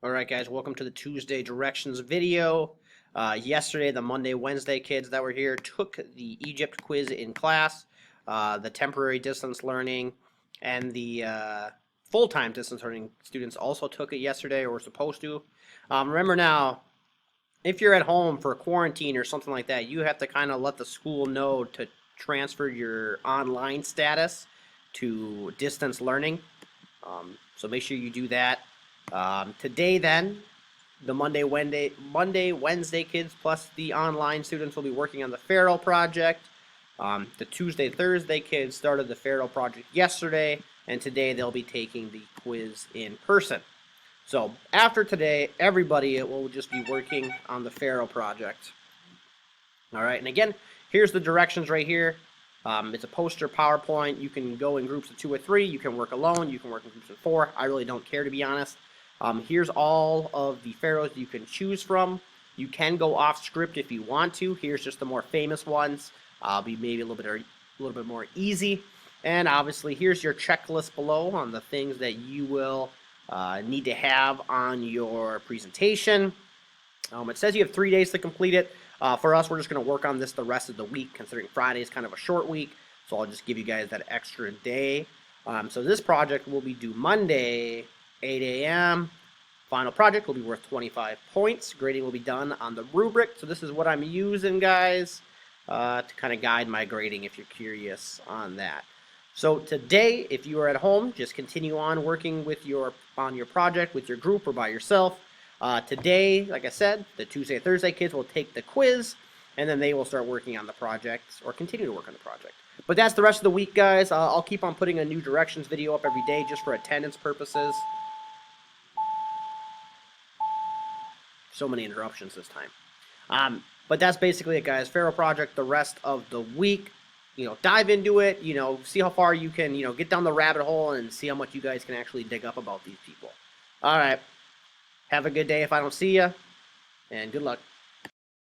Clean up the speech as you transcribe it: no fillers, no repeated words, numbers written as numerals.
All right, guys, welcome to the Tuesday directions video. Yesterday, the Monday, Wednesday kids that were here took the Egypt quiz in class, the temporary distance learning, and the full-time distance learning students also took it yesterday or were supposed to. Remember now, if you're at home for quarantine or something like that, you have to kind of let the school know to transfer your online status to distance learning. So make sure you do that. Today, then, the Monday, Wednesday kids plus the online students will be working on the Pharaoh project. The Tuesday, Thursday kids started the Pharaoh project yesterday, and today they'll be taking the quiz in person. So after today, everybody will just be working on the Pharaoh project. All right, and again, here's the directions right here. It's a poster PowerPoint. You can go in groups of 2 or 3. You can work alone. You can work in groups of 4. I really don't care, to be honest. Here's all of the pharaohs you can choose from. You can go off script if you want to. Here's just the more famous ones. Be maybe a little bit more easy. And obviously, here's your checklist below on the things that you will need to have on your presentation. It says you have 3 days to complete it. For us, we're just going to work on this the rest of the week, considering Friday is kind of a short week. So I'll just give you guys that extra day. So this project will be due Monday, 8 a.m. Final project will be worth 25 points. Grading will be done on the rubric. So this is what I'm using, guys, to kind of guide my grading if you're curious on that. So today, if you are at home, just continue on working with on your project with your group or by yourself. Today, like I said, the Tuesday, Thursday kids will take the quiz, and then they will start working on the project or continue to work on the project. But that's the rest of the week, guys. I'll keep on putting a new directions video up every day just for attendance purposes. So many interruptions this time. But that's basically it, guys. Pharaoh project the rest of the week. Dive into it. See how far you can, get down the rabbit hole and see how much you guys can actually dig up about these people. All right. Have a good day if I don't see you, and good luck.